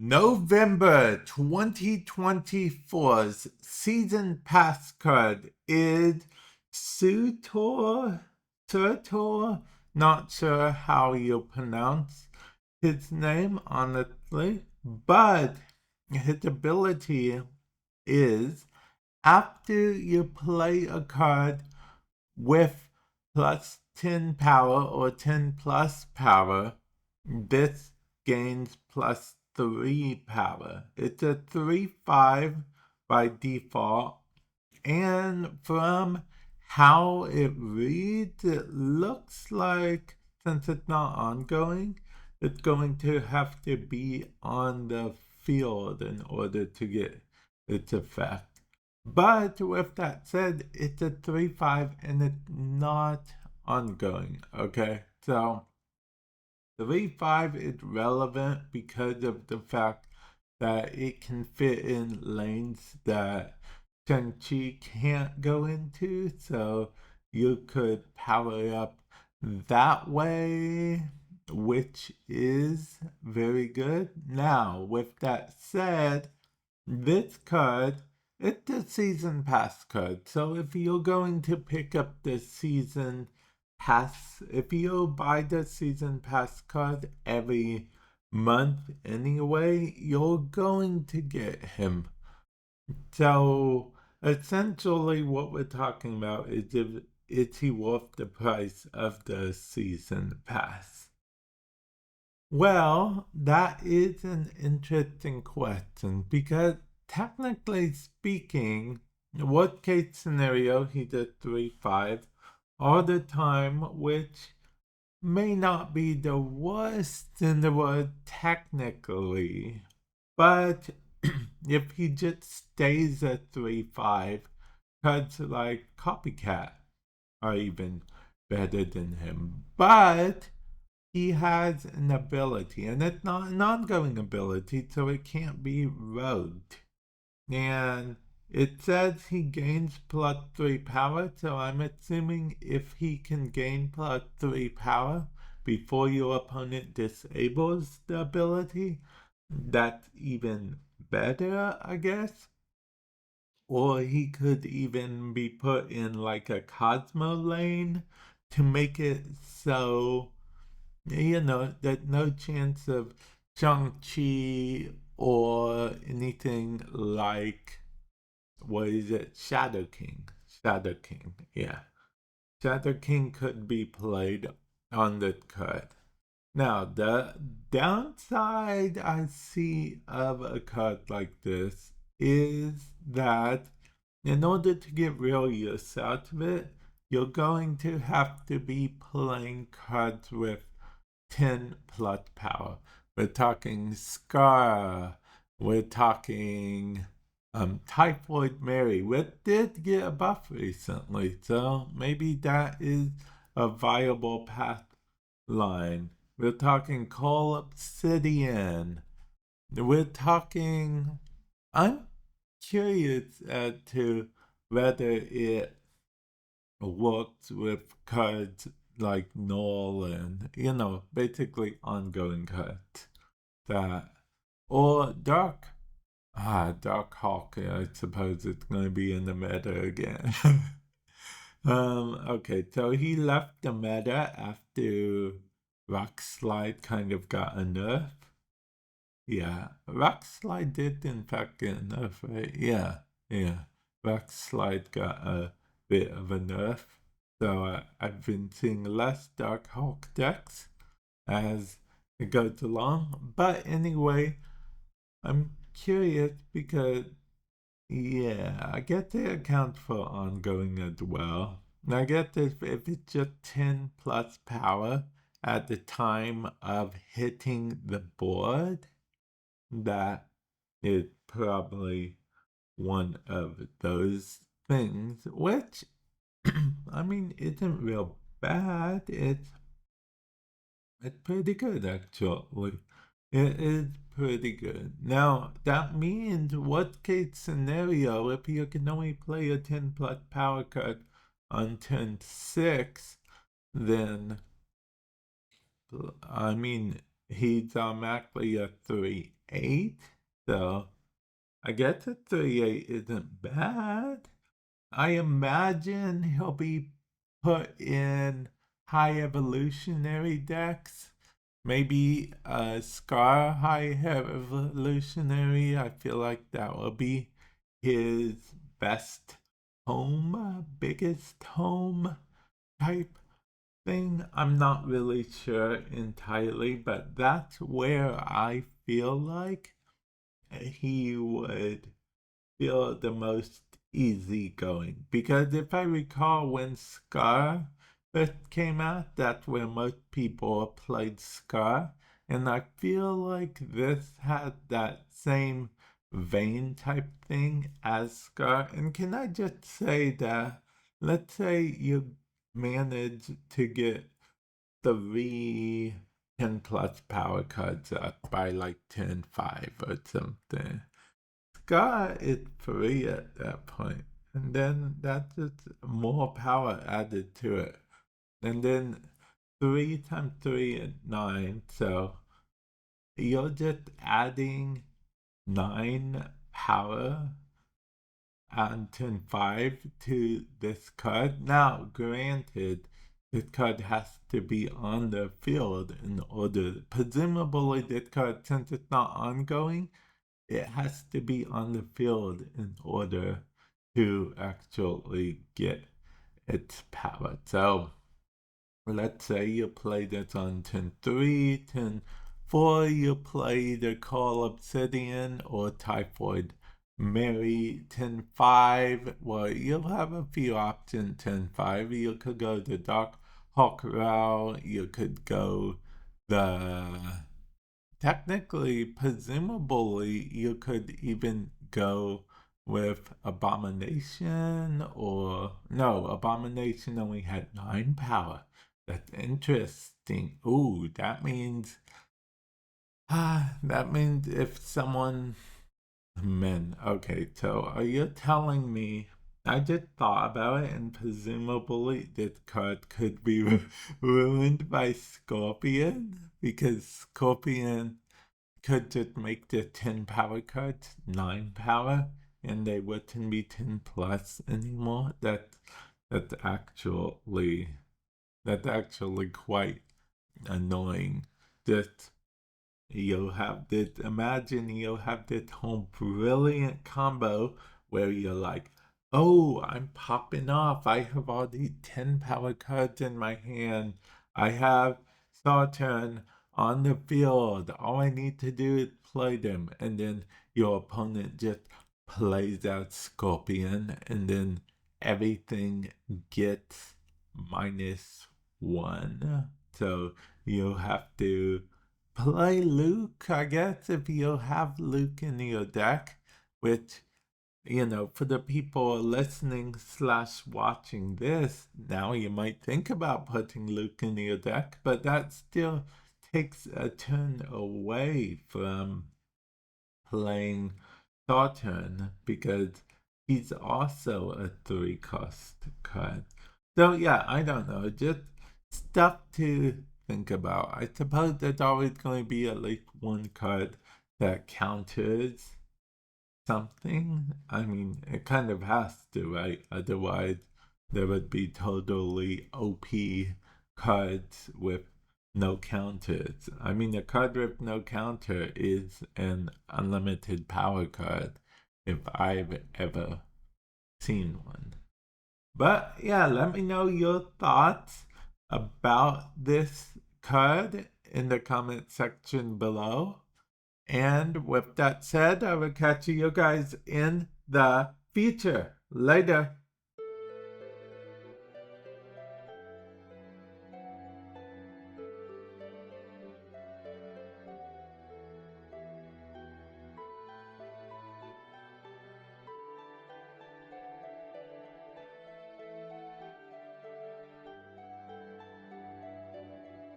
November 2024's season pass card is Surtur. Surtur? Not sure how you pronounce his name, honestly, but his ability is after you play a card with plus 10 power or 10 plus power, this gains plus 3 power. It's a 3/5 by default, and from how it reads, it looks like, since it's not ongoing, it's going to have to be on the field in order to get its effect. But with that said, it's a 3/5 and it's not ongoing, okay? So 3/5 is relevant because of the fact that it can fit in lanes that Shang-Chi can't go into, so you could power up that way, which is very good. Now, with that said, this card, it's a season pass card. So if you're going to pick up the season pass, if you buy the season pass card every month anyway, you're going to get him. So essentially what we're talking about is he worth the price of the season pass? Well, that is an interesting question because technically speaking, worst case scenario, he did 3/5 all the time, which may not be the worst in the world technically. But if he just stays at 3/5, cuts like Copycat are even better than him. But he has an ability, and it's not an ongoing ability, so it can't be rogued. And it says he gains plus 3 power, so I'm assuming if he can gain plus 3 power before your opponent disables the ability, that's even better, I guess. Or he could even be put in like a Cosmo lane to make it so there's no chance of Shang-Chi or anything like, what is it? Shadow King. Shadow King, yeah. Shadow King could be played on the card. Now, the downside I see of a card like this is that in order to get real use out of it, you're going to have to be playing cards with 10 plus power. We're talking Scar. We're talking Typhoid Mary, which did get a buff recently, so maybe that is a viable path line. We're talking Coal Obsidian. We're talking. I'm curious as to whether it works with cards like Null and, basically ongoing cards. That. Or Dark Hawk, I suppose it's going to be in the meta again. Okay, so he left the meta after Rock Slide kind of got a nerf. Yeah, Rock Slide did in fact get a nerf, right? Yeah. Rock Slide got a bit of a nerf. So I've been seeing less Dark Hawk decks as it goes along. But anyway, I'm curious because, yeah, I get they account for ongoing as well. And I get if it's just 10 plus power at the time of hitting the board, that is probably one of those things, which, I mean, isn't real bad. It's pretty good, actually. It is pretty good. Now, that means, worst case scenario, if you can only play a 10 plus power card on turn 6, then, I mean, he's automatically a 3 3-8. So I guess a 3-8 isn't bad. I imagine he'll be put in high evolutionary decks. Maybe a Scar high evolutionary. I feel like that will be his best home, biggest home type thing. I'm not really sure entirely, but that's where I feel like he would feel the most easygoing. Because if I recall, when Scar first came out, that's where most people played Scar. And I feel like this had that same vein type thing as Scar. And can I just say that, let's say you manage to get 3 10+ power cards up by like 10-5 or something. Scar is free at that point, and then that's just more power added to it. And then 3 times 3 is 9, so you're just adding 9 power and 10-5 to this card. Now, granted, this card has to be on the field in order. Presumably, this card, since it's not ongoing, it has to be on the field in order to actually get its power. So let's say you play this on 10-3, 10-4, you play the Call Obsidian or Typhoid Mary 10-5. Well, you'll have a few options 10-5. You could go the Dark Hawk route, you could go the technically, presumably, you could even go with Abomination or no, Abomination only had 9 power. That's interesting. Ooh, that means if someone men. Okay, so are you telling me I just thought about it and presumably this card could be ruined by Scorpion because Scorpion could just make the 10 power cards 9 power and they wouldn't be 10 plus anymore. That's actually quite annoying. Just imagine you'll have this whole brilliant combo where you're like, oh, I'm popping off. I have all these 10 power cards in my hand. I have Surtur on the field. All I need to do is play them. And then your opponent just plays out Scorpion, and then everything gets -1. So you have to play Luke, I guess, if you have Luke in your deck, which, for the people listening / watching this, now you might think about putting Luke in your deck, but that still takes a turn away from playing Surtur because he's also a 3-cost card. So yeah, I don't know, just stuff to think about. I suppose there's always going to be at least one card that counters something. I mean, it kind of has to, right? Otherwise, there would be totally OP cards with no counters. I mean, a card with no counter is an unlimited power card if I've ever seen one. But yeah, let me know your thoughts about this card in the comment section below. And with that said, I will catch you guys in the future. Later.